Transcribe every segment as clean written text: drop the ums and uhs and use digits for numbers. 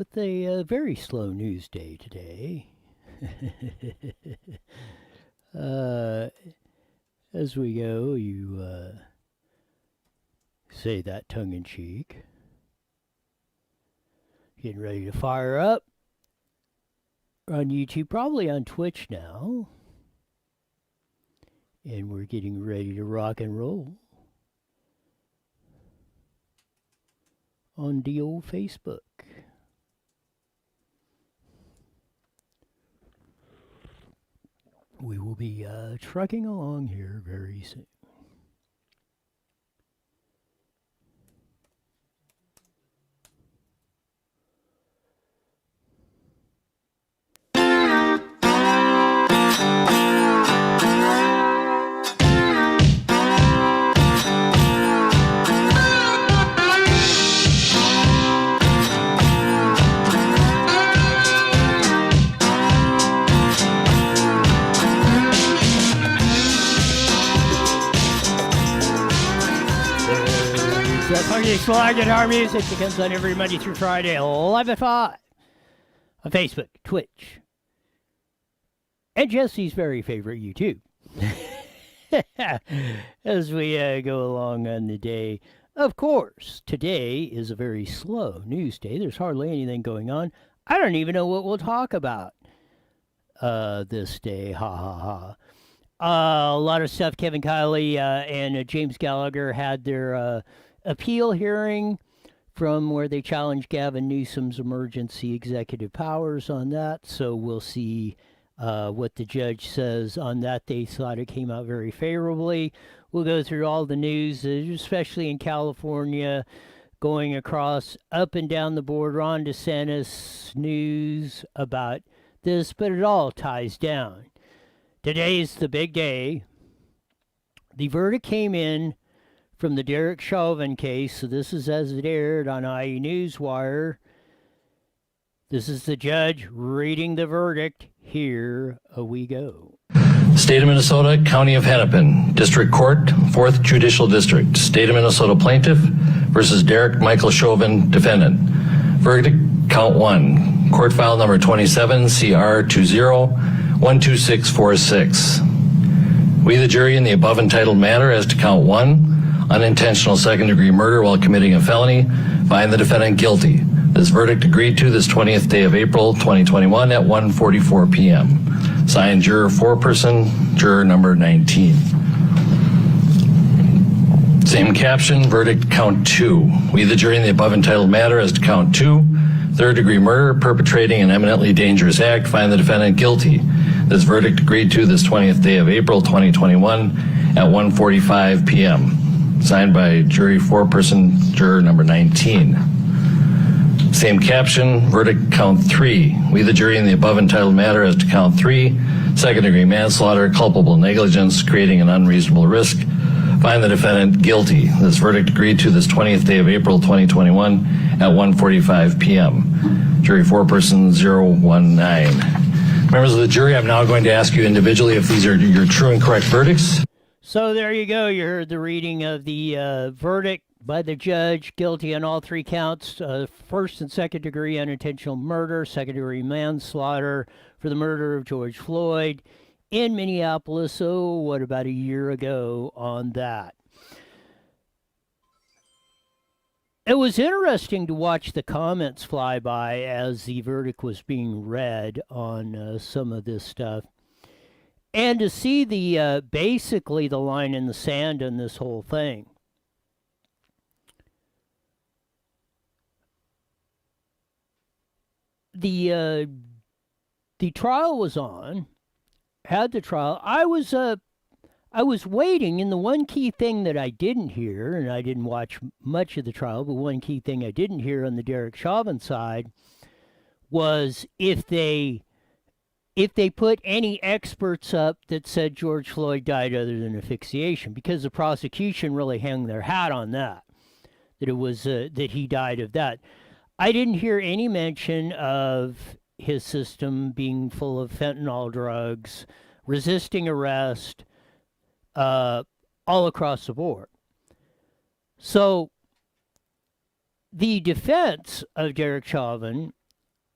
With a very slow news day today. uh, as we go, you say that tongue in cheek. Getting ready to fire up on YouTube, probably on Twitch now. And we're getting ready to rock and roll on the old Facebook. We will be trucking along here very soon. Funky Swag Guitar Music that comes on every Monday through Friday, 11 at 5 on Facebook, Twitch, and Jesse's very favorite YouTube. As we go along on the day, of course, today is a very slow news day. There's hardly anything going on. I don't even know what we'll talk about this day. Ha ha ha. A lot of stuff. Kevin Kiley and James Gallagher had their appeal hearing from where they challenged Gavin Newsom's emergency executive powers on that. So we'll see what the judge says on that. They thought it came out very favorably. We'll go through all the news, especially in California, going across up and down the board. Ron DeSantis news about this, but it all ties down. Today's the big day. The verdict came in from the Derek Chauvin case. So this is as it aired on IE Newswire. This is the judge reading the verdict. Here we go. State of Minnesota, County of Hennepin, District Court, 4th Judicial District. State of Minnesota plaintiff versus Derek Michael Chauvin, defendant. Verdict, count 1. Court file number 27, CR 20-12646. We, the jury, in the above entitled matter as to count 1, unintentional second-degree murder while committing a felony, find the defendant guilty. This verdict agreed to this 20th day of April 2021 at 1:44 p.m. Signed, juror foreperson, juror number 19. Same caption, verdict count 2. We, the jury, in the above entitled matter as to count 2, third-degree murder, perpetrating an eminently dangerous act, find the defendant guilty. This verdict agreed to this 20th day of April 2021 at 1:45 p.m. Signed by jury foreperson, juror number 19. Same caption, verdict count 3. We, the jury, in the above entitled matter as to count 3, second-degree manslaughter, culpable negligence, creating an unreasonable risk, find the defendant guilty. This verdict agreed to this 20th day of April 2021 at 1:45 p.m. Jury foreperson 019. Members of the jury, I'm now going to ask you individually if these are your true and correct verdicts. So there you go. You heard the reading of the verdict by the judge. Guilty on all 3 counts. First and second degree unintentional murder, second degree manslaughter for the murder of George Floyd in Minneapolis. So what, about a year ago on that? It was interesting to watch the comments fly by as the verdict was being read on some of this stuff. And to see the basically the line in the sand in this whole thing. The trial was on, had the trial. I was waiting, and the one key thing that I didn't hear, and I didn't watch much of the trial, but one key thing I didn't hear on the Derek Chauvin side was if they put any experts up that said George Floyd died other than asphyxiation, because the prosecution really hung their hat on that it was that he died of that. I didn't hear any mention of his system being full of fentanyl drugs, resisting arrest, all across the board. So the defense of Derek Chauvin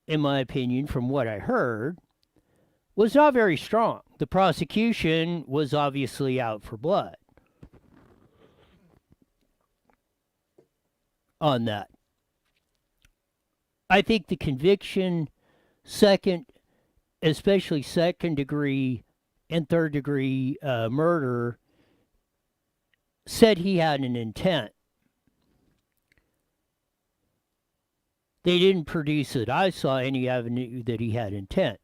in my opinion, from what I heard, was not very strong. The prosecution was obviously out for blood on that. I think the conviction, second, especially second degree and third degree murder, said he had an intent. They didn't produce it. I saw any avenue that he had intent.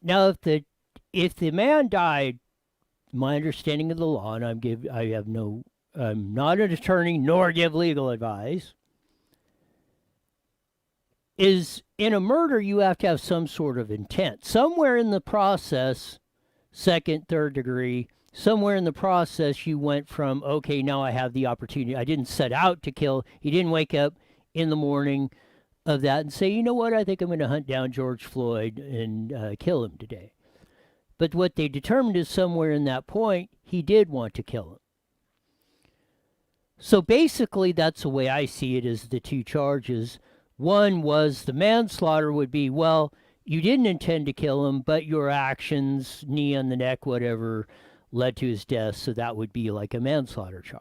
Now, if the man died, my understanding of the law, and I'm not an attorney nor give legal advice, is in a murder you have to have some sort of intent. Somewhere in the process, second, third degree, somewhere in the process you went from, okay, now I have the opportunity. I didn't set out to kill. He didn't wake up in the morning of that and say, you know what, I think I'm going to hunt down George Floyd and kill him today. But what they determined is somewhere in that point, he did want to kill him. So basically, that's the way I see it, is the two charges. One was the manslaughter would be, well, you didn't intend to kill him, but your actions, knee on the neck, whatever, led to his death. So that would be like a manslaughter charge.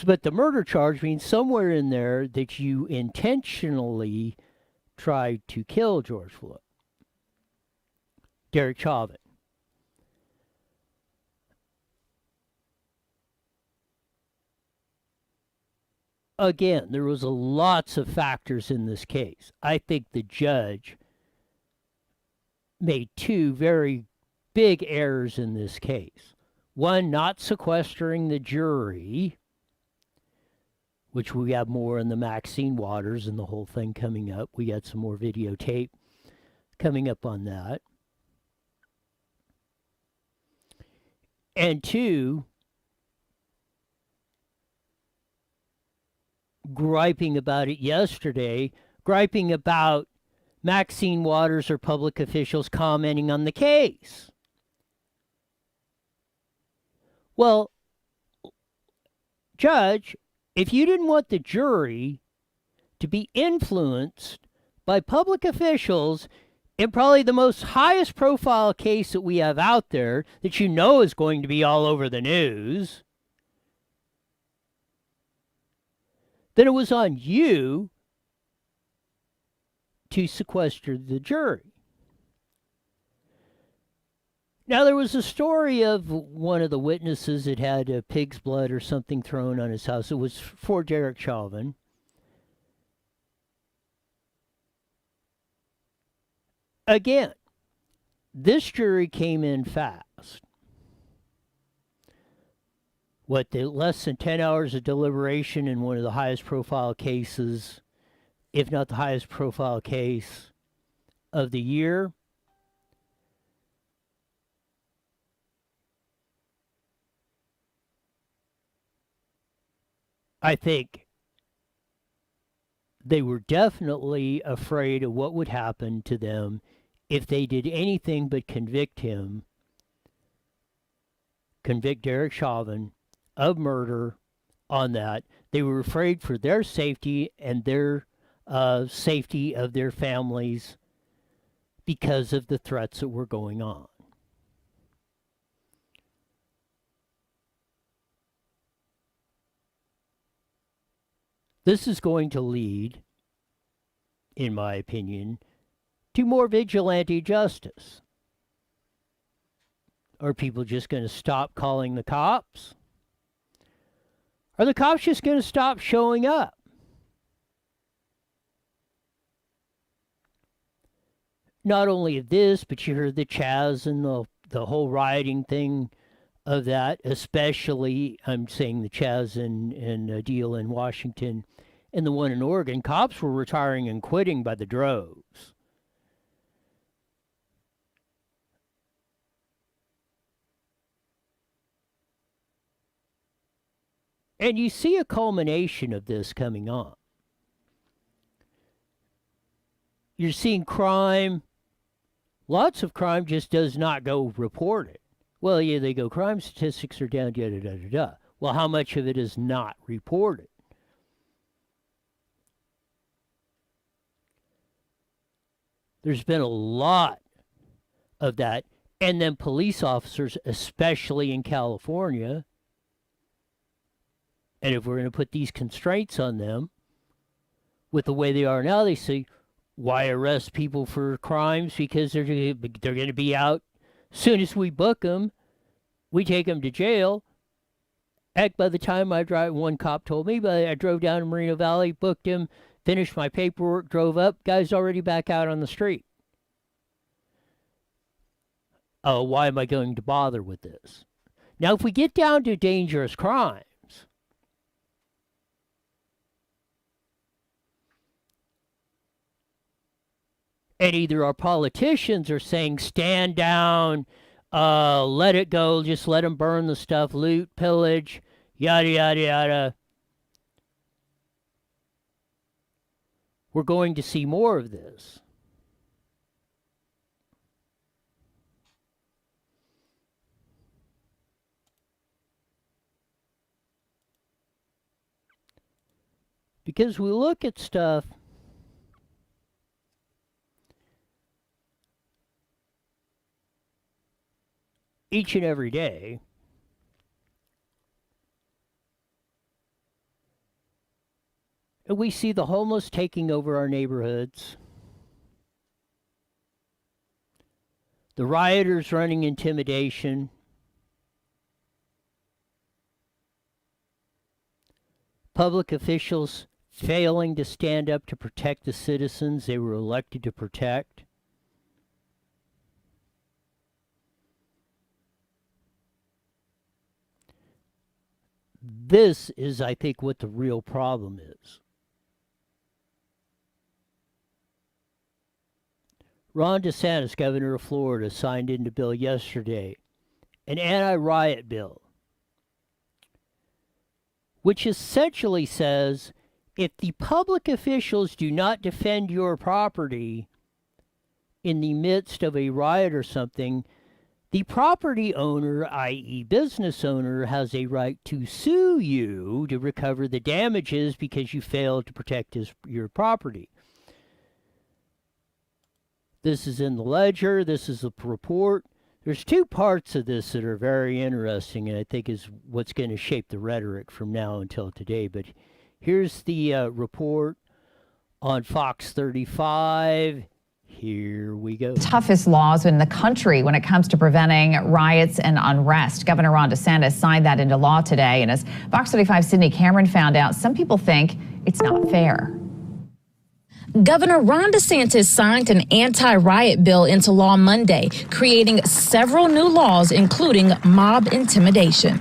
But the murder charge means somewhere in there that you intentionally tried to kill George Floyd, Derek Chauvin. Again, there was lots of factors in this case. I think the judge made two very big errors in this case. One, not sequestering the jury, which we have more in the Maxine Waters and the whole thing coming up. We got some more videotape coming up on that. And two, griping about it yesterday, griping about Maxine Waters or public officials commenting on the case. Well, Judge, if you didn't want the jury to be influenced by public officials in probably the most highest profile case that we have out there that you know is going to be all over the news, then it was on you to sequester the jury. Now, there was a story of one of the witnesses that had a pig's blood or something thrown on his house. It was for Derek Chauvin. Again, this jury came in fast. Less than 10 hours of deliberation in one of the highest profile cases, if not the highest profile case of the year. I think they were definitely afraid of what would happen to them if they did anything but convict Derek Chauvin of murder on that. They were afraid for their safety and their safety of their families because of the threats that were going on. This is going to lead, in my opinion, to more vigilante justice. Are people just going to stop calling the cops? Are the cops just going to stop showing up? Not only this, but you heard the Chaz and the whole rioting thing of that, especially, I'm saying the Chaz and deal in Washington and the one in Oregon. Cops were retiring and quitting by the droves. And you see a culmination of this coming on. You're seeing crime. Lots of crime just does not go reported. Well, yeah, they go, crime statistics are down, da da da da da. Well, how much of it is not reported? There's been a lot of that. And then police officers, especially in California, and if we're going to put these constraints on them with the way they are now, they say, why arrest people for crimes? Because they're going to be out. As soon as we book them, we take them to jail. Heck, by the time I drive, one cop told me, but I drove down to Moreno Valley, booked him, finished my paperwork, drove up, guy's already back out on the street. Oh, why am I going to bother with this? Now, if we get down to dangerous crimes, and either our politicians are saying, stand down, let it go, just let them burn the stuff, loot, pillage, yada, yada, yada. We're going to see more of this. Because we look at stuff each and every day, and we see the homeless taking over our neighborhoods, the rioters running intimidation, public officials failing to stand up to protect the citizens they were elected to protect. This is, I think, what the real problem is. Ron DeSantis, governor of Florida, signed into bill yesterday, an anti-riot bill, which essentially says if the public officials do not defend your property in the midst of a riot or something, the property owner, i.e. business owner, has a right to sue you to recover the damages because you failed to protect your property. This is in the Ledger. This is the report. There's two parts of this that are very interesting and I think is what's going to shape the rhetoric from now until today. But here's the report on Fox 35. Here we go. Toughest laws in the country when it comes to preventing riots and unrest. Governor Ron DeSantis signed that into law today. And as Fox 35 Sydney Cameron found out, some people think it's not fair. Governor Ron DeSantis signed an anti-riot bill into law Monday, creating several new laws, including mob intimidation.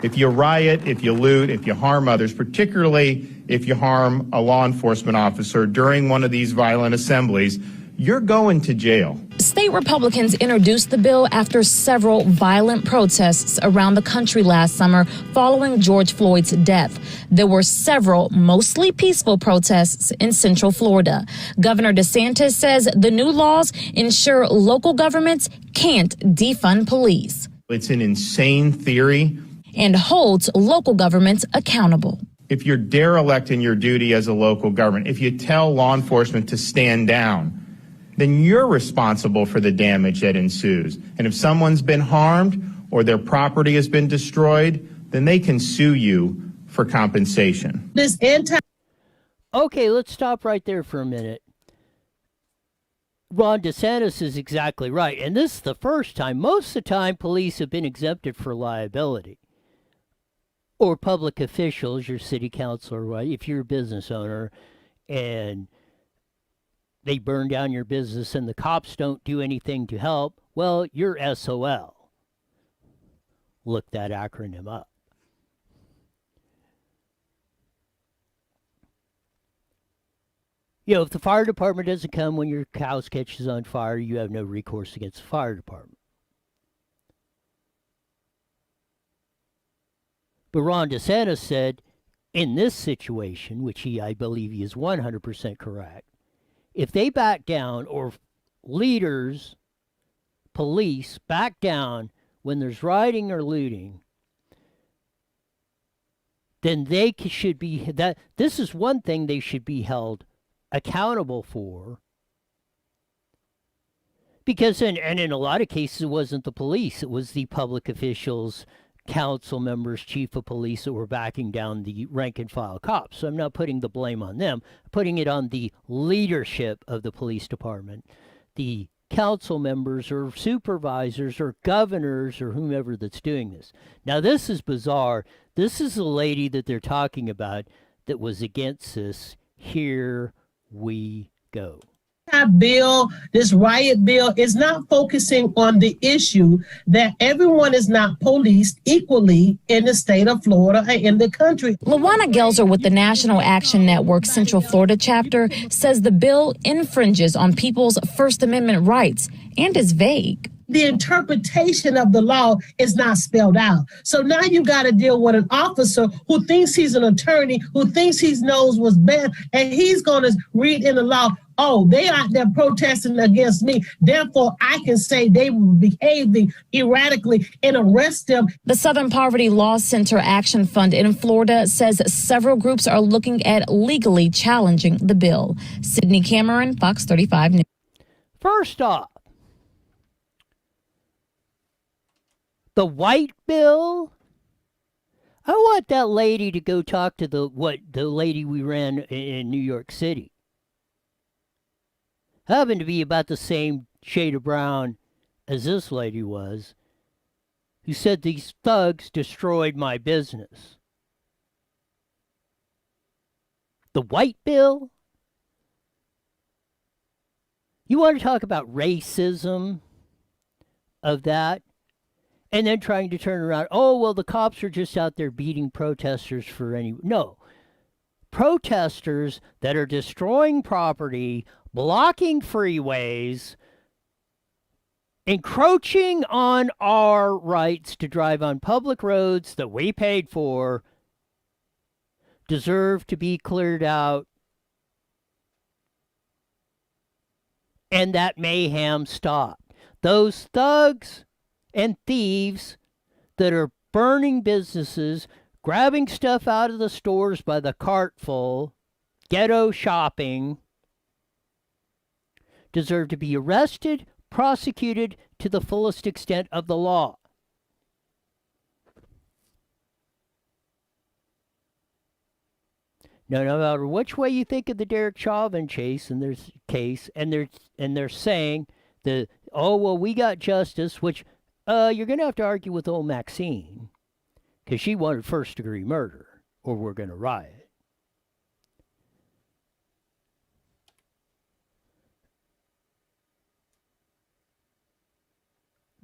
If you riot, if you loot, if you harm others, particularly if you harm a law enforcement officer during one of these violent assemblies, you're going to jail. State Republicans introduced the bill after several violent protests around the country last summer following George Floyd's death. There were several mostly peaceful protests in Central Florida. Governor DeSantis says the new laws ensure local governments can't defund police. It's an insane theory. And holds local governments accountable. If you're derelict in your duty as a local government, if you tell law enforcement to stand down, then you're responsible for the damage that ensues. And if someone's been harmed or their property has been destroyed, then they can sue you for compensation. Okay, let's stop right there for a minute. Ron DeSantis is exactly right. And this is the first time. Most of the time, police have been exempted for liability. Or public officials, your city councilor, right? If you're a business owner and they burn down your business and the cops don't do anything to help, well, you're SOL. Look that acronym up. You know, if the fire department doesn't come when your house catches on fire, you have no recourse against the fire department. But Ron DeSantis said, in this situation, which I believe he is 100% correct, if they back down or leaders, police back down when there's rioting or looting, then they should be, this is one thing they should be held accountable for, Because, and in a lot of cases, it wasn't the police, it was the public officials, council members, chief of police that were backing down the rank and file cops. So I'm not putting the blame on them, I'm putting it on the leadership of the police department, the council members or supervisors or governors or whomever that's doing this. Now, this is bizarre. This is the lady that they're talking about that was against this. Here we go. Bill, this riot bill is not focusing on the issue that everyone is not policed equally in the state of Florida and in the country. Lawana Gelzer with the National Action Network Central Florida chapter says the bill infringes on people's First Amendment rights and is vague. The interpretation of the law is not spelled out. So now you got to deal with an officer who thinks he's an attorney, who thinks he knows what's best, and he's going to read in the law, oh, they out there protesting against me, therefore I can say they were behaving erratically and arrest them. The Southern Poverty Law Center Action Fund in Florida says several groups are looking at legally challenging the bill. Sydney Cameron, Fox 35 News. First off, the white bill, I want that lady to go talk to the lady we ran in New York City. Happened to be about the same shade of brown as this lady was, who said these thugs destroyed my business. The white bill? You want to talk about racism of that? And then trying to turn around, oh, well, the cops are just out there beating protesters for any... No. Protesters that are destroying property, blocking freeways, encroaching on our rights to drive on public roads that we paid for, deserve to be cleared out, and that mayhem stop. Those thugs and thieves that are burning businesses, grabbing stuff out of the stores by the cartful, ghetto shopping, deserve to be arrested, prosecuted to the fullest extent of the law. Now, no matter which way you think of the Derek Chauvin case, and they're saying that, oh, well, we got justice, which you're going to have to argue with old Maxine, because she wanted first-degree murder, or we're going to riot.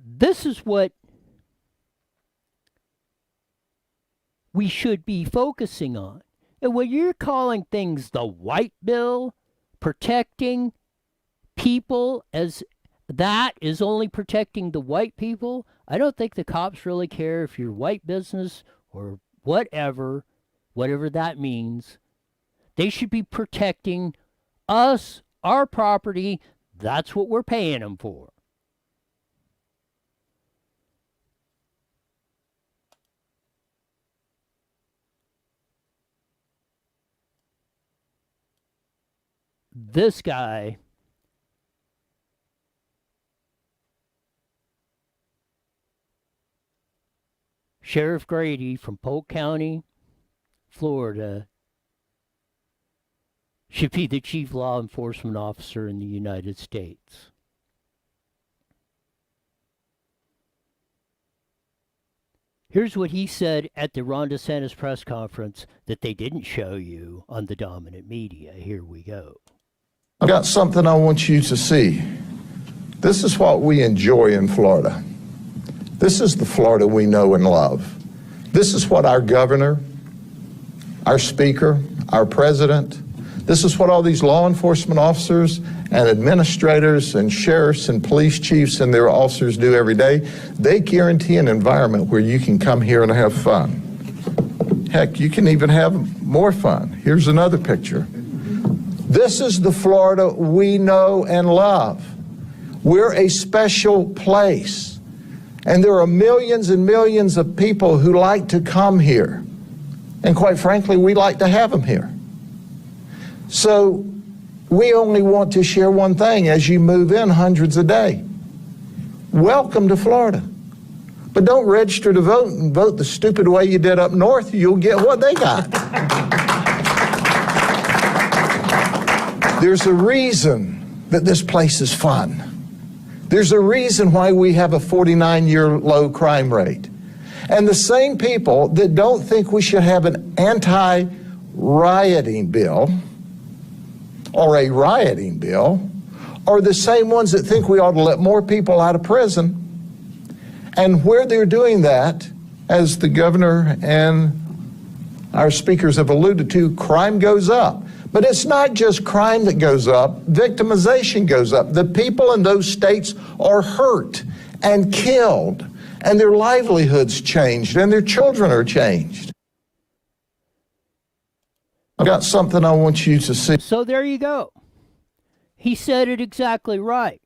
This is what we should be focusing on. And when you're calling things the white bill, protecting people as that is only protecting the white people, I don't think the cops really care if you're white business or whatever that means. They should be protecting us, our property. That's what we're paying them for. This guy Sheriff Grady from Polk County, Florida, should be the chief law enforcement officer in the United States. Here's what he said at the Ron DeSantis press conference that they didn't show you on the dominant media. Here we go. I've got something I want you to see. This is what we enjoy in Florida. This is the Florida we know and love. This is what our governor, our speaker, our president, this is what all these law enforcement officers and administrators and sheriffs and police chiefs and their officers do every day. They guarantee an environment where you can come here and have fun. Heck, you can even have more fun. Here's another picture. This is the Florida we know and love. We're a special place. And there are millions and millions of people who like to come here. And quite frankly, we like to have them here. So we only want to share one thing as you move in hundreds a day. welcome to Florida. But don't register to vote and vote the stupid way you did up north. You'll get what they got. There's a reason that this place is fun. There's a reason why we have a 49-year low crime rate. And the same people that don't think we should have an anti-rioting bill or a rioting bill are the same ones that think we ought to let more people out of prison. And where they're doing that, as the governor and our speakers have alluded to, crime goes up. But it's not just crime that goes up, victimization goes up. The people in those states are hurt and killed, and their livelihoods changed, and their children are changed. I've got something I want you to see. So there you go. He said it exactly right.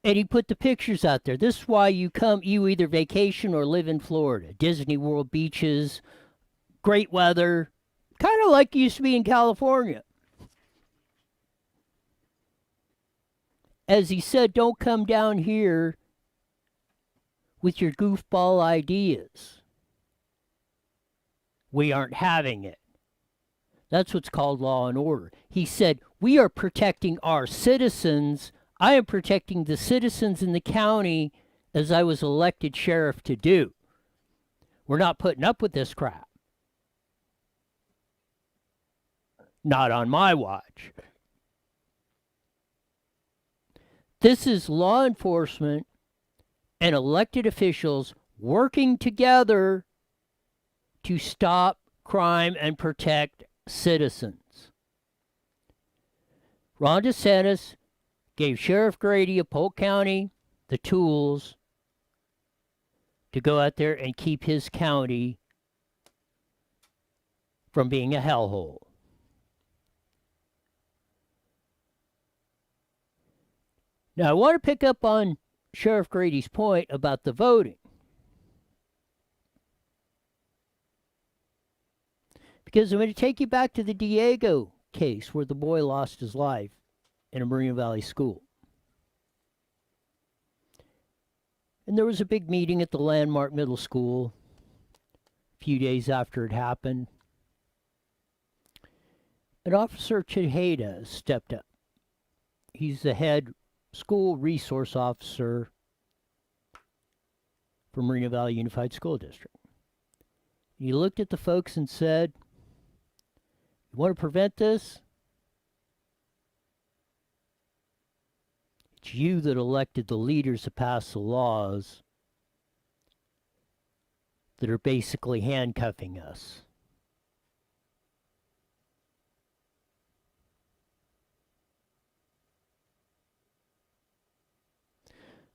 And he put the pictures out there. This is why you either vacation or live in Florida. Disney World beaches, great weather, kind of like it used to be in California. As he said, don't come down here with your goofball ideas. We aren't having it. That's what's called law and order. He said, we are protecting our citizens. I am protecting the citizens in the county as I was elected sheriff to do. We're not putting up with this crap. Not on my watch. This is law enforcement and elected officials working together to stop crime and protect citizens. Ron DeSantis gave Sheriff Grady of Polk County the tools to go out there and keep his county from being a hellhole. Now, I want to pick up on Sheriff Grady's point about the voting. Because I'm going to take you back to the Diego case where the boy lost his life in a Moreno Valley school. And there was a big meeting at the Landmark Middle School a few days after it happened. And Officer Tejeda stepped up. He's the head school resource officer for Moreno Valley Unified School District. He looked at the folks and said, you want to prevent this? It's you that elected the leaders to pass the laws that are basically handcuffing us.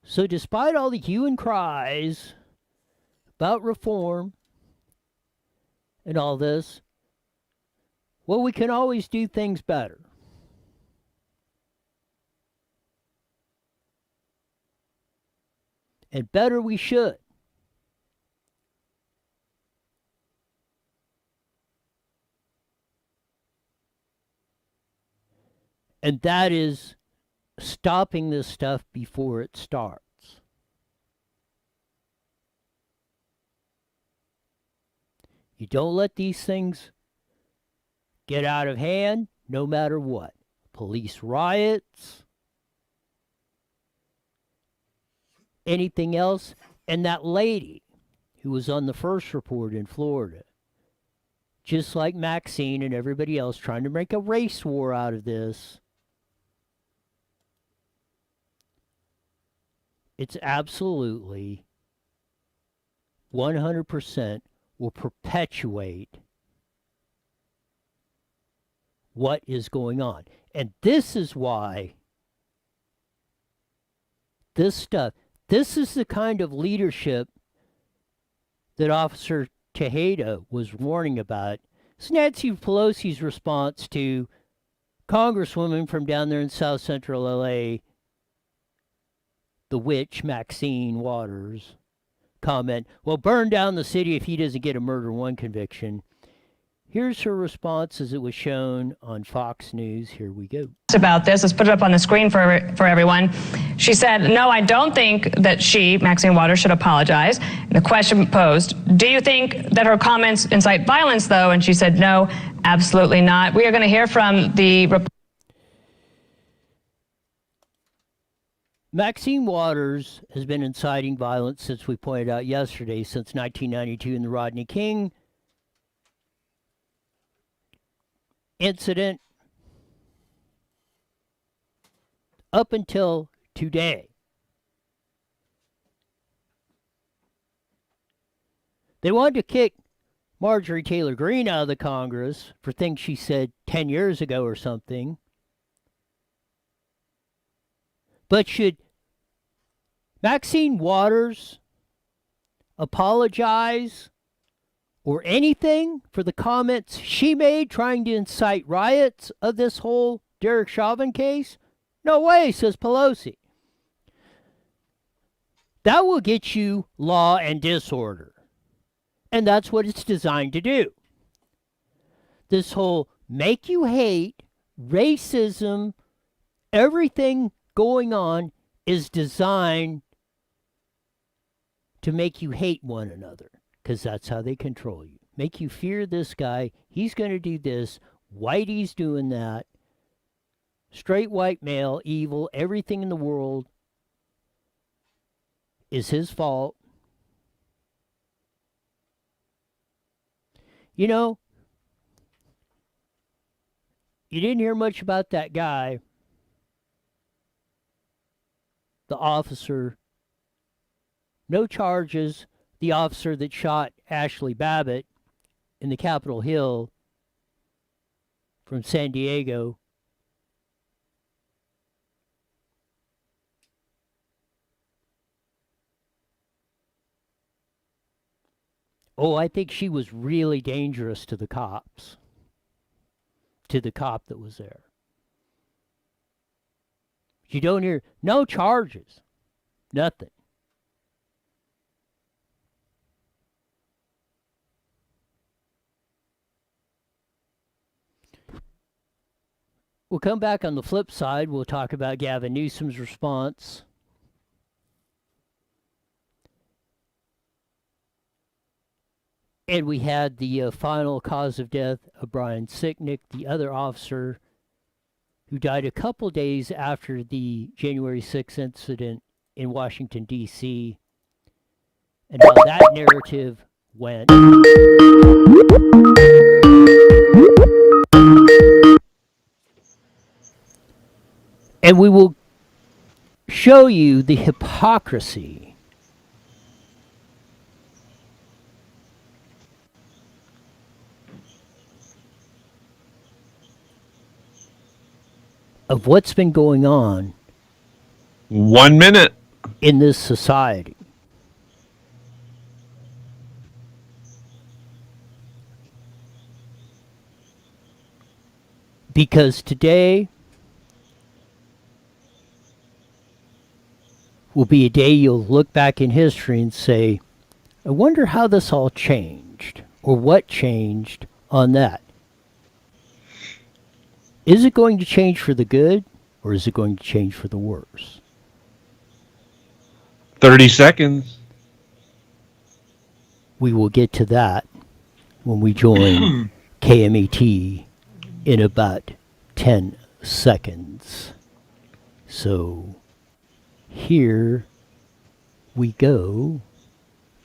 So despite all the hue and cries about reform and all this, well, we can always do things better. And better we should. And that is stopping this stuff before it starts. You don't let these things get out of hand, no matter what. Police riots, anything else. And that lady who was on the first report in Florida, just like Maxine and everybody else trying to make a race war out of this, it's absolutely 100% will perpetuate what is going on. And this is why this is the kind of leadership that Officer Tejeda was warning about. It's Nancy Pelosi's response to Congresswoman from down there in South Central LA, the witch Maxine Waters, comment, well, burn down the city if he doesn't get a murder one conviction. Here's her response as it was shown on Fox News. Here we go. About this, let's put it up on the screen for everyone. She said, no, I don't think that Maxine Waters, should apologize. And the question posed, do you think that her comments incite violence, though? And she said, no, absolutely not. We are going to hear from the... Maxine Waters has been inciting violence, since we pointed out yesterday, since 1992 in the Rodney King incident up until today. They wanted to kick Marjorie Taylor Greene out of the Congress for things she said 10 years ago or something. But should Maxine Waters apologize or anything for the comments she made trying to incite riots of this whole Derek Chauvin case? No way, says Pelosi. That will get you law and disorder. And that's what it's designed to do. This whole make you hate, racism, everything going on is designed to make you hate one another, because that's how they control you. Make you fear this guy. He's going to do this. Whitey's doing that. Straight white male, evil, everything in the world is his fault. You know, you didn't hear much about that guy, the officer. No charges. The officer that shot Ashley Babbitt in the Capitol Hill from San Diego. Oh, I think she was really dangerous to the cops. To the cop that was there. You don't hear no charges. Nothing. We'll come back on the flip side. We'll talk about Gavin Newsom's response. And we had the final cause of death of Brian Sicknick, the other officer who died a couple days after the January 6th incident in Washington, D.C., and how that narrative went. And we will show you the hypocrisy of what's been going on 1 minute in this society. Because today will be a day you'll look back in history and say, I wonder how this all changed, or what changed on that. Is it going to change for the good, or is it going to change for the worse? 30 seconds. We will get to that when we join KMET in about 10 seconds. So here we go,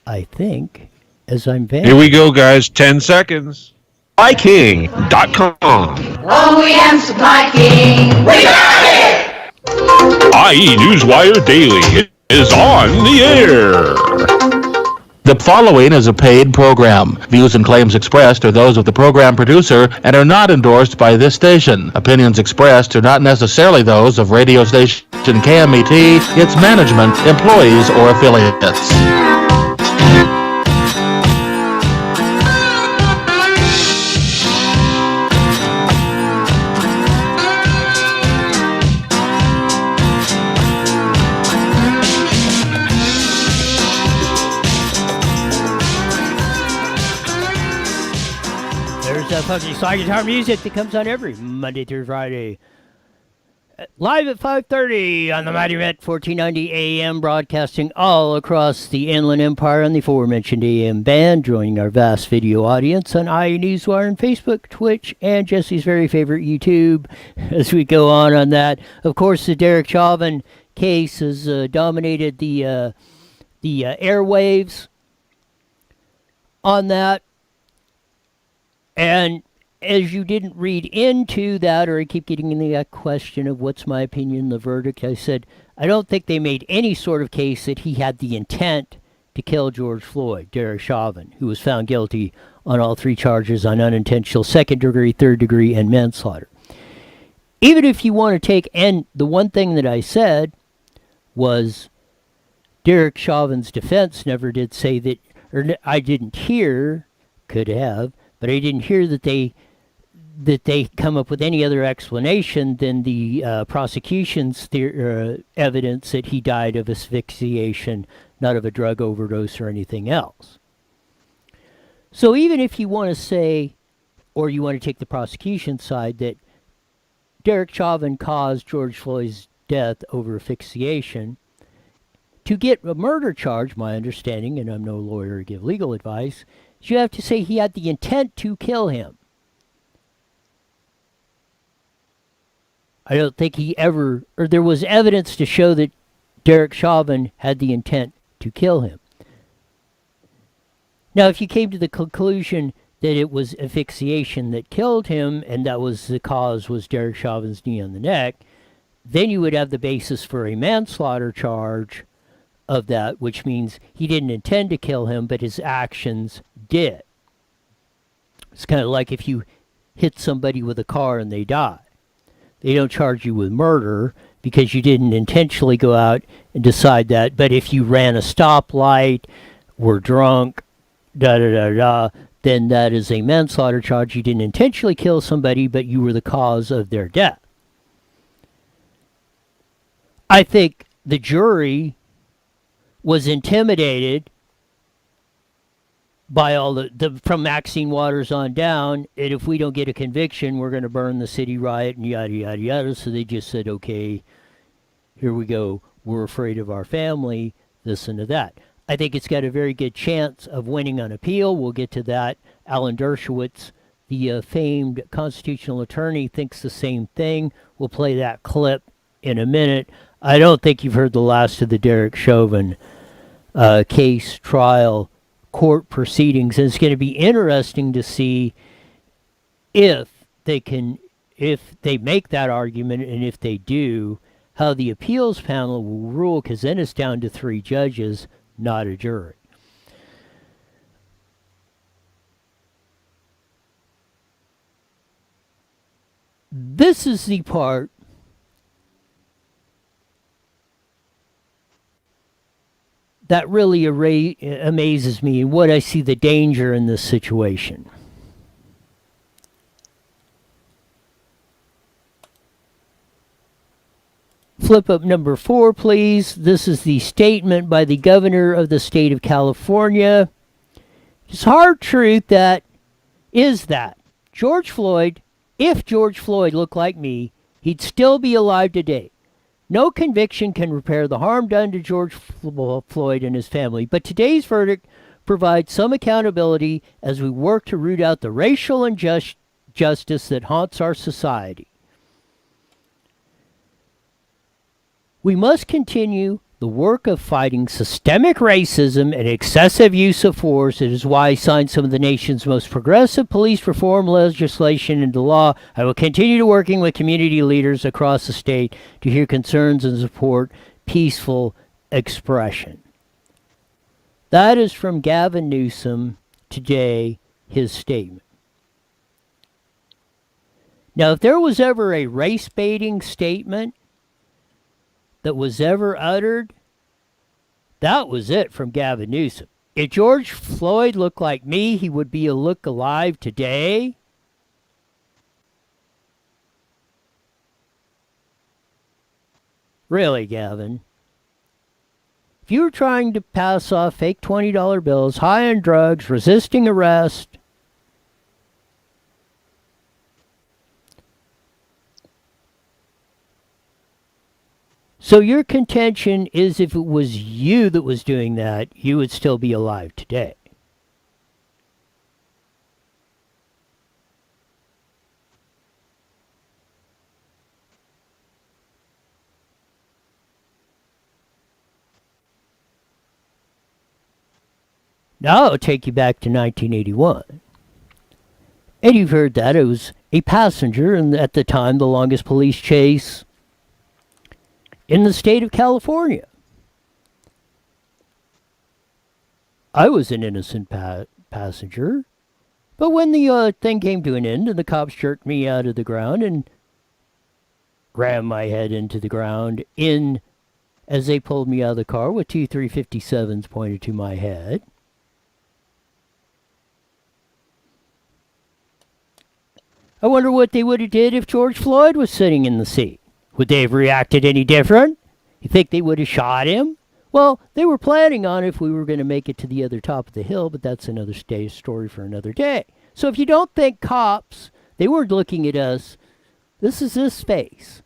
I think, as I'm Here we go, guys. 10 seconds. Viking.com. OEM Supply King. We got it! IE Newswire Daily is on the air. The following is a paid program. Views and claims expressed are those of the program producer and are not endorsed by this station. Opinions expressed are not necessarily those of radio station KMET, its management, employees, or affiliates. funky slide guitar music that comes on every Monday through Friday. Live at 5:30 on the Mighty Met 1490 AM, broadcasting all across the Inland Empire on the aforementioned AM band, joining our vast video audience on Newswire and Facebook, Twitch, and Jesse's very favorite YouTube. As we go on that, of course, the Derek Chauvin case has dominated the airwaves on that. And as you didn't read into that, or I keep getting in the question of what's my opinion, the verdict, I said, I don't think they made any sort of case that he had the intent to kill George Floyd, Derek Chauvin, who was found guilty on all three charges on unintentional second degree, third degree, and manslaughter. Even if you want to take, and the one thing that I said was Derek Chauvin's defense never did say that, or I didn't hear, could have, but I didn't hear that they come up with any other explanation than the prosecution's evidence that he died of asphyxiation, not of a drug overdose or anything else. So even if you want to say, or you want to take the prosecution side, that Derek Chauvin caused George Floyd's death over asphyxiation, to get a murder charge, my understanding, and I'm no lawyer to give legal advice, you have to say he had the intent to kill him. I don't think he ever, or there was evidence to show that Derek Chauvin had the intent to kill him. Now, if you came to the conclusion that it was asphyxiation that killed him, and that was the cause was Derek Chauvin's knee on the neck, then you would have the basis for a manslaughter charge of that, which means he didn't intend to kill him, but his actions did. It's kind of like if you hit somebody with a car and they die. They don't charge you with murder because you didn't intentionally go out and decide that. But if you ran a stoplight, were drunk, then that is a manslaughter charge. You didn't intentionally kill somebody, but you were the cause of their death. I think the jury was intimidated by all the from Maxine Waters on down, and if we don't get a conviction, we're going to burn the city, riot, and yada, yada, yada. So they just said, okay, here we go. We're afraid of our family, this and that. I think it's got a very good chance of winning on appeal. We'll get to that. Alan Dershowitz, the famed constitutional attorney, thinks the same thing. We'll play that clip in a minute. I don't think you've heard the last of the Derek Chauvin case, trial, court proceedings. And it's going to be interesting to see if they make that argument, and if they do, how the appeals panel will rule, because then it's down to 3 judges, not a jury. This is the part that really amazes me, and what I see the danger in this situation. Flip up number 4, please. This is the statement by the governor of the state of California. His hard truth is that George Floyd, if George Floyd looked like me, he'd still be alive today. No conviction can repair the harm done to George Floyd and his family, but today's verdict provides some accountability as we work to root out the racial injustice that haunts our society. We must continue the work of fighting systemic racism and excessive use of force. It is why I signed some of the nation's most progressive police reform legislation into law. I will continue to working with community leaders across the state to hear concerns and support peaceful expression. That is from Gavin Newsom today, his statement. Now, if there was ever a race-baiting statement that was ever uttered, that was it from Gavin Newsom. If George Floyd looked like me, he would be a look alive today. Really, Gavin? If you were trying to pass off fake $20 bills, high on drugs, resisting arrest, So your contention is if it was you that was doing that, you would still be alive today. Now I'll take you back to 1981. And you've heard that it was a passenger, and at the time, the longest police chase in the state of California. I was an innocent passenger, but when the thing came to an end and the cops jerked me out of the ground and rammed my head into the ground as they pulled me out of the car with two 357s pointed to my head, I wonder what they would have did if George Floyd was sitting in the seat. Would they have reacted any different? You think they would have shot him? Well, they were planning on if we were going to make it to the other top of the hill, but that's another story for another day. So if you don't think cops, they weren't looking at us, this is this face.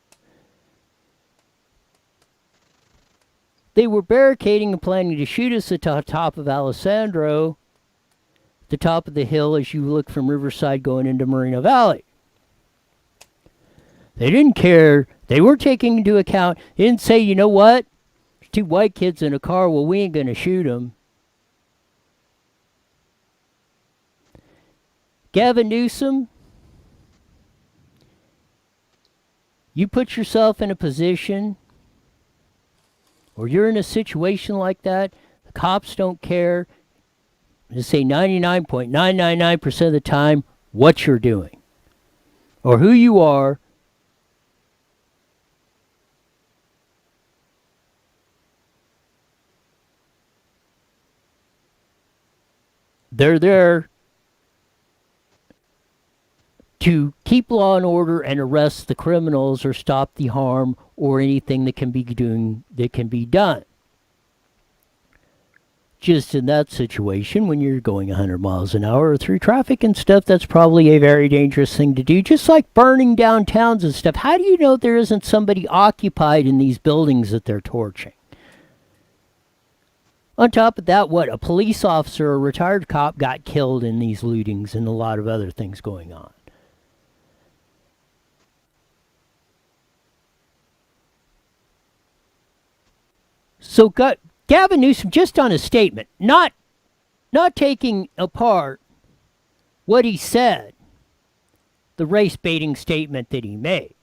They were barricading and planning to shoot us at the top of Alessandro, the top of the hill as you look from Riverside going into Moreno Valley. They didn't care. They were taking into account. They didn't say, you know what? There's two white kids in a car. Well, we ain't going to shoot them. Gavin Newsom, you put yourself in a position or you're in a situation like that, the cops don't care. Just say 99.999% of the time what you're doing or who you are. They're there to keep law and order and arrest the criminals or stop the harm or anything that can be done. Just in that situation, when you're going 100 miles an hour through traffic and stuff, that's probably a very dangerous thing to do. Just like burning down towns and stuff. How do you know there isn't somebody occupied in these buildings that they're torching? On top of that, a police officer or a retired cop got killed in these lootings and a lot of other things going on. So Gavin Newsom, just on a statement, not taking apart what he said, the race-baiting statement that he made.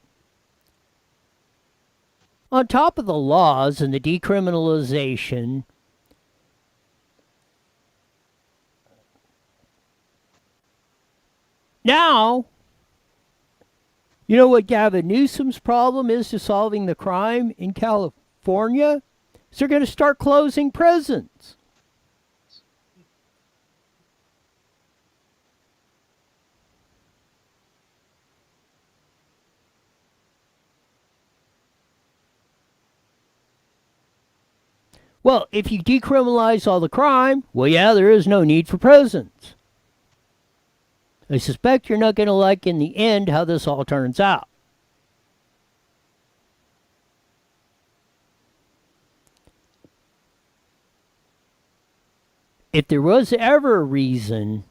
On top of the laws and the decriminalization, now, you know what Gavin Newsom's problem is to solving the crime in California? So they're going to start closing prisons. Well, if you decriminalize all the crime, well, yeah, there is no need for prisons. I suspect you're not going to like in the end how this all turns out. If there was ever a reason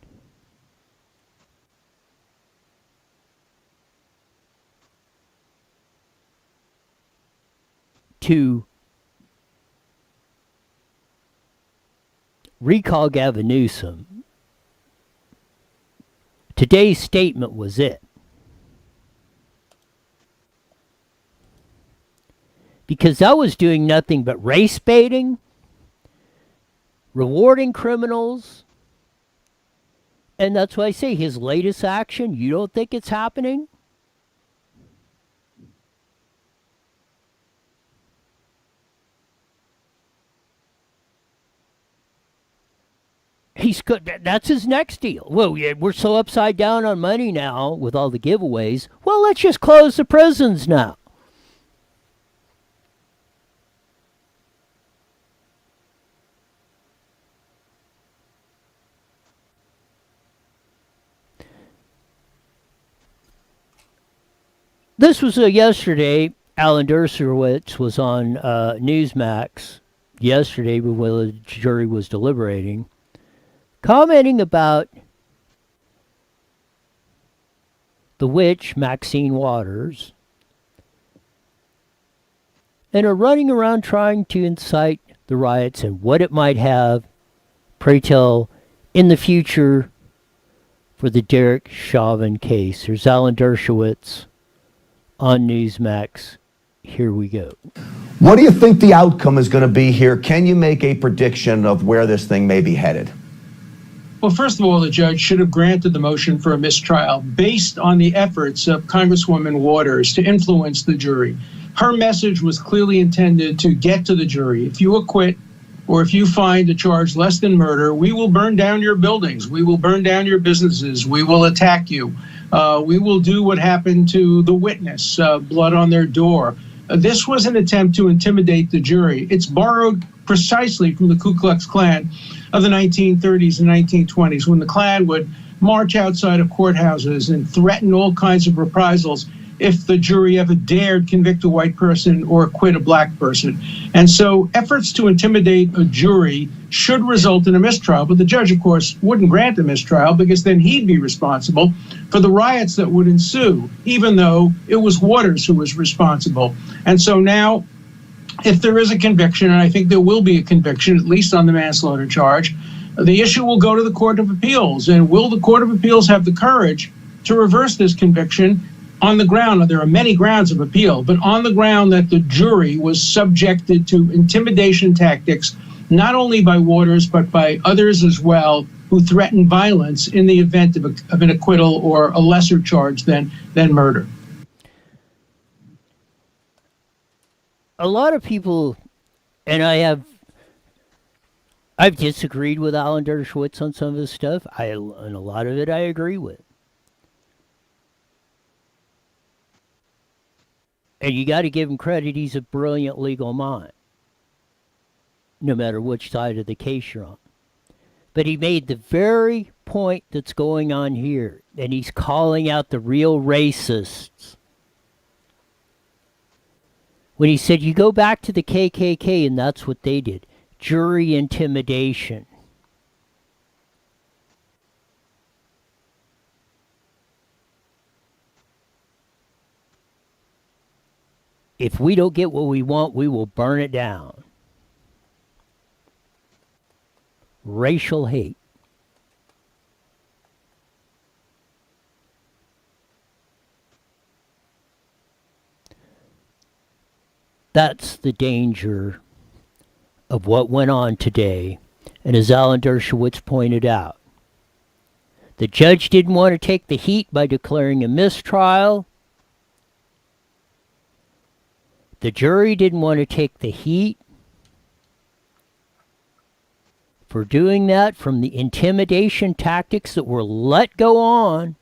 to recall Gavin Newsom, today's statement was it. Because that was doing nothing but race baiting, rewarding criminals, and that's why I say his latest action, you don't think it's happening? That's his next deal. Well, yeah, we're so upside down on money now with all the giveaways. Well, let's just close the prisons now. This was yesterday. Alan Dershowitz was on Newsmax yesterday when the jury was deliberating, commenting about the witch, Maxine Waters, and are running around trying to incite the riots and what it might have, pray tell, in the future for the Derek Chauvin case. There's Alan Dershowitz on Newsmax. Here we go. What do you think the outcome is going to be here? Can you make a prediction of where this thing may be headed? Well, first of all, the judge should have granted the motion for a mistrial based on the efforts of Congresswoman Waters to influence the jury. Her message was clearly intended to get to the jury. If you acquit or if you find a charge less than murder, we will burn down your buildings. We will burn down your businesses. We will attack you. We will do what happened to the witness, blood on their door. This was an attempt to intimidate the jury. It's borrowed precisely from the Ku Klux Klan of the 1930s and 1920s, when the Klan would march outside of courthouses and threaten all kinds of reprisals if the jury ever dared convict a white person or acquit a black person. And so efforts to intimidate a jury should result in a mistrial. But the judge, of course, wouldn't grant the mistrial because then he'd be responsible for the riots that would ensue, even though it was Waters who was responsible. And so now, if there is a conviction, and I think there will be a conviction, at least on the manslaughter charge, the issue will go to the Court of Appeals. And will the Court of Appeals have the courage to reverse this conviction on the ground? There are many grounds of appeal, but on the ground that the jury was subjected to intimidation tactics, not only by Waters, but by others as well, who threatened violence in the event of an acquittal or a lesser charge than murder. A lot of people, and I've disagreed with Alan Dershowitz on some of his stuff, and a lot of it I agree with. And you got to give him credit, he's a brilliant legal mind, no matter which side of the case you're on. But he made the very point that's going on here, and he's calling out the real racists. When he said, you go back to the KKK, and that's what they did. Jury intimidation. If we don't get what we want, we will burn it down. Racial hate. That's the danger of what went on today. And as Alan Dershowitz pointed out, the judge didn't want to take the heat by declaring a mistrial. The jury didn't want to take the heat for doing that from the intimidation tactics that were let go on.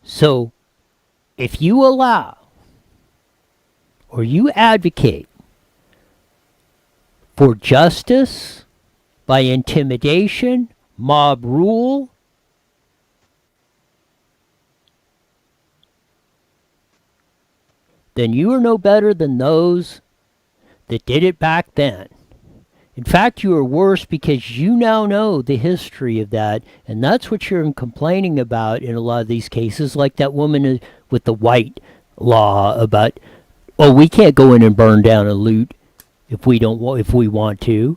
So, if you allow or you advocate for justice by intimidation, mob rule, then you are no better than those that did it back then. In fact, you are worse because you now know the history of that, and that's what you're complaining about in a lot of these cases, like that woman with the white law about, oh, we can't go in and burn down and loot if we want to.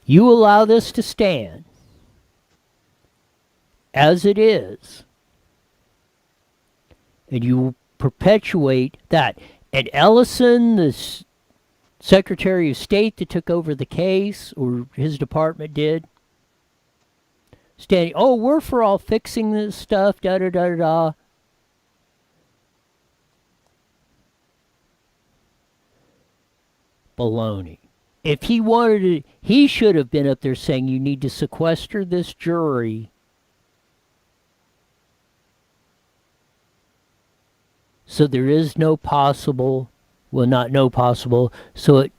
You allow this to stand as it is, and you perpetuate that. And Ellison, the Secretary of State that took over the case, or his department did, standing, oh, we're for all fixing this stuff, da-da-da-da-da. Baloney. If he wanted to, he should have been up there saying you need to sequester this jury so there is no possible will not know possible. So it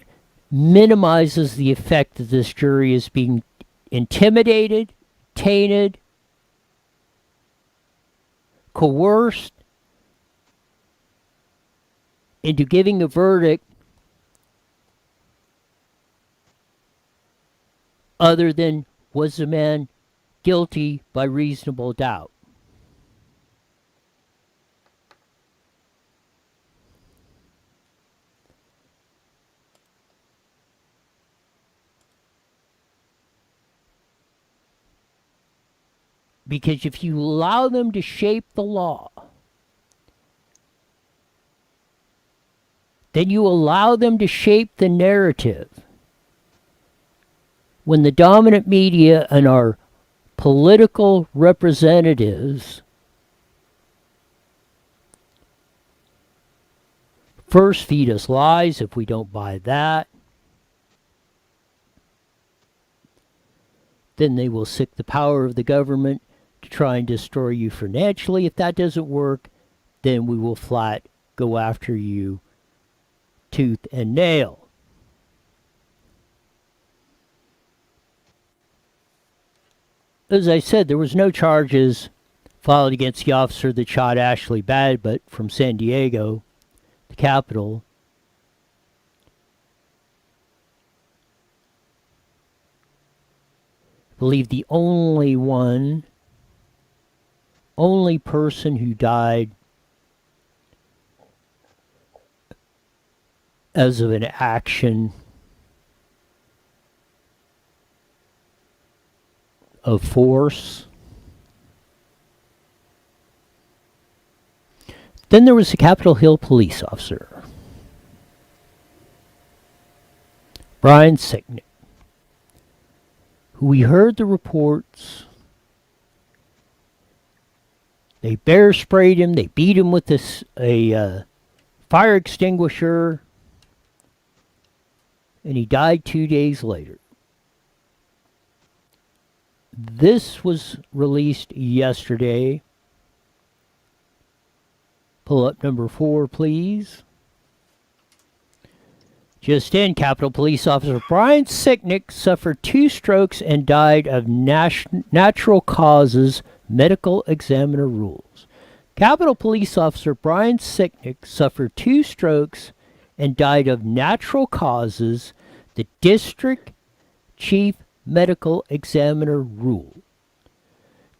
minimizes the effect that this jury is being intimidated, tainted, coerced into giving a verdict other than was the man guilty by reasonable doubt. Because if you allow them to shape the law, then you allow them to shape the narrative. When the dominant media and our political representatives first feed us lies, if we don't buy that, then they will seek the power of the government to try and destroy you financially. If that doesn't work, then we will flat go after you tooth and nail. As I said, there was no charges filed against the officer that shot Ashley Babbitt from San Diego, the capital. I believe the only person who died as of an action of force. Then there was a Capitol Hill police officer, Brian Sicknick, who we heard the reports. They bear sprayed him. They beat him with a fire extinguisher, and he died 2 days later. This was released yesterday. Pull up number 4, please. Just in, Capitol Police Officer Brian Sicknick suffered 2 strokes and died of natural causes, medical examiner rules. Capitol Police Officer Brian Sicknick suffered 2 strokes and died of natural causes, the district chief medical examiner rule.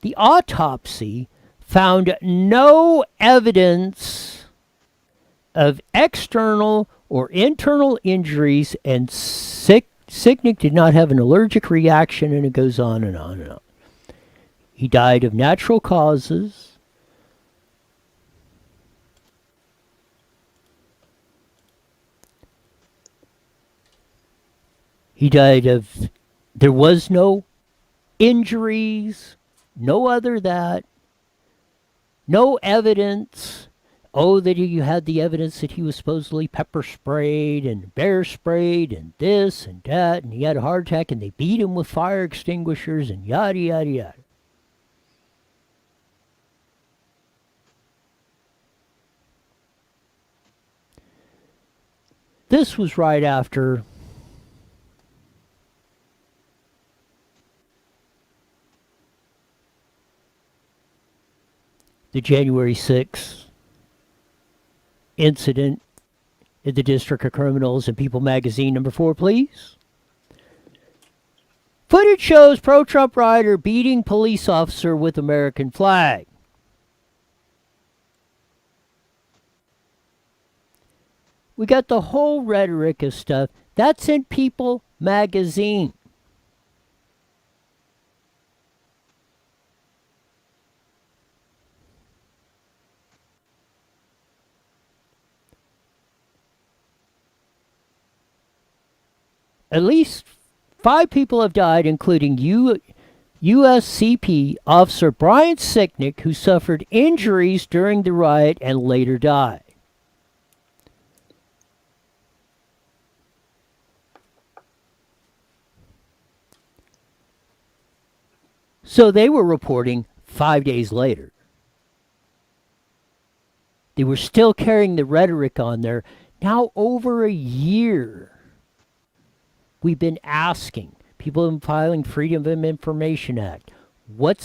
The autopsy found no evidence of external or internal injuries, and Sicknick did not have an allergic reaction, and it goes on and on and on. He died of natural causes. He died of, there was no injuries, no other that, no evidence. Oh, that you had the evidence that he was supposedly pepper sprayed and bear sprayed and this and that, and he had a heart attack and they beat him with fire extinguishers and yada, yada, yada. This was right after the January 6th incident at the District of Criminals in People magazine. Number 4, please. Footage shows pro-Trump rider beating police officer with American flag. We got the whole rhetoric of stuff. That's in People magazine. At least 5 people have died, including USCP Officer Brian Sicknick, who suffered injuries during the riot and later died. So they were reporting 5 days later. They were still carrying the rhetoric on there. Now over a year, we've been asking. People have been filing Freedom of Information Act. What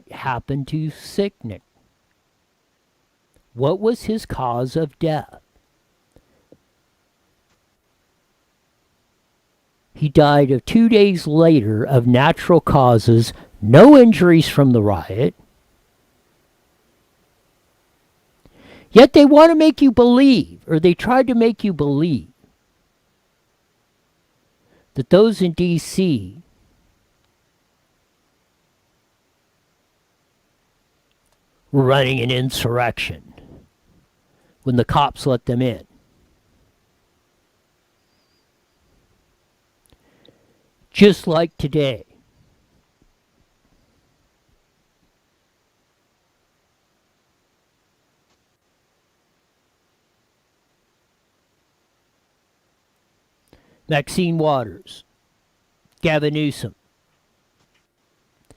happened to Sicknick? What was his cause of death? He died 2 days later of natural causes, no injuries from the riot. Yet they want to make you believe, or they tried to make you believe, that those in D.C. were running an insurrection when the cops let them in. Just like today. Maxine Waters, Gavin Newsom.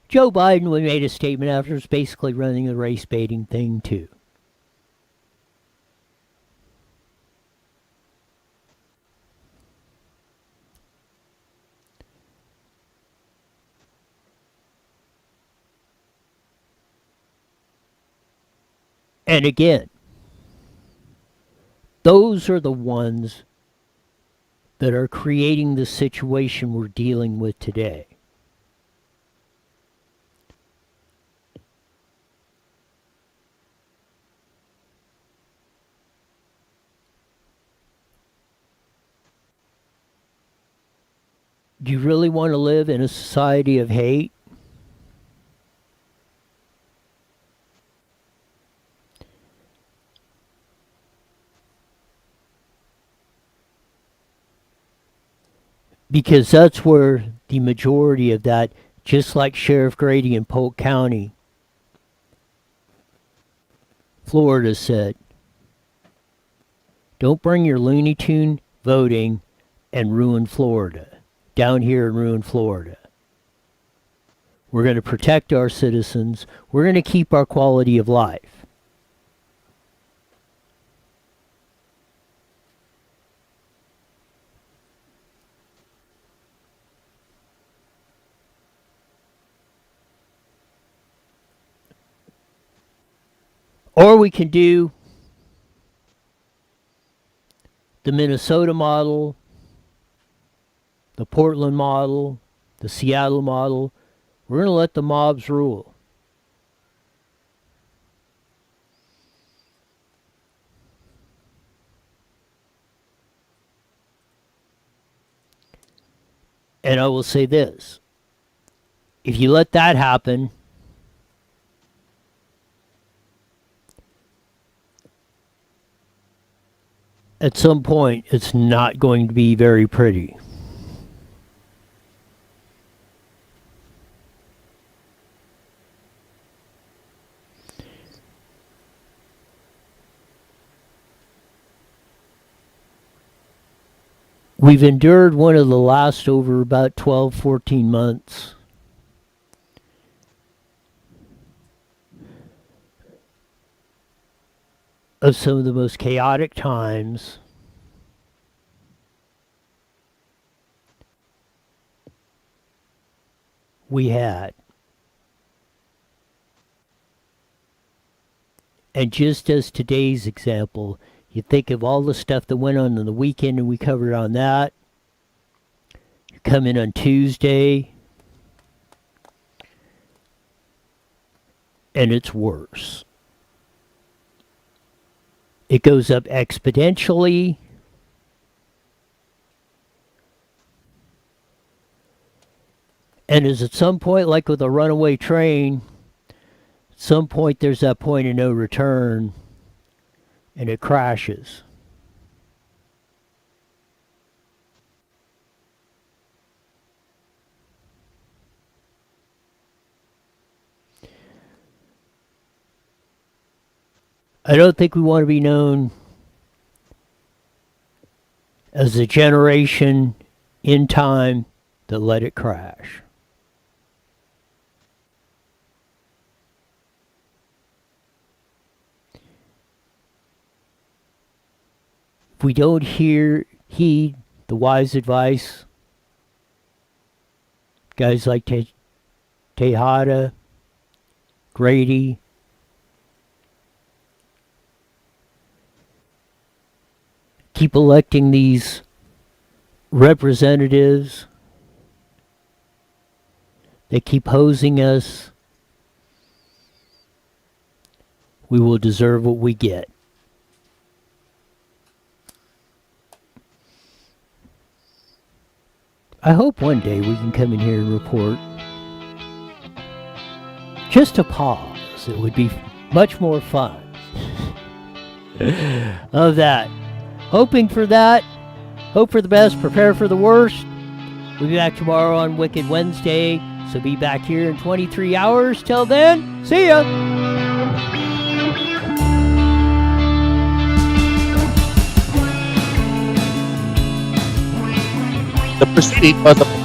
Joe Biden made a statement after it's basically running the race baiting thing too. And again, those are the ones that are creating the situation we're dealing with today. Do you really want to live in a society of hate? Because that's where the majority of that, just like Sheriff Grady in Polk County, Florida said, don't bring your Looney Tune voting and ruin Florida. Down here and ruin Florida. We're going to protect our citizens. We're going to keep our quality of life. Or we can do the Minnesota model, the Portland model, the Seattle model. We're going to let the mobs rule. And I will say this. If you let that happen, at some point, it's not going to be very pretty. We've endured one of the last over about 12, 14 months of some of the most chaotic times we had. And just as today's example, you think of all the stuff that went on the weekend, and we covered on that. You come in on Tuesday, and it's worse. It goes up exponentially. And is at some point, like with a runaway train, at some point there's that point of no return, and it crashes. I don't think we want to be known as the generation in time that let it crash. if we don't heed the wise advice, guys like Tejada, Grady, keep electing these representatives that keep hosing us, we will deserve what we get. I hope one day we can come in here and report. Just a pause. It would be much more fun. Of that. Hoping for that. Hope for the best. Prepare for the worst. We'll be back tomorrow on Wicked Wednesday. So be back here in 23 hours. Till then, see ya. The proceeding was a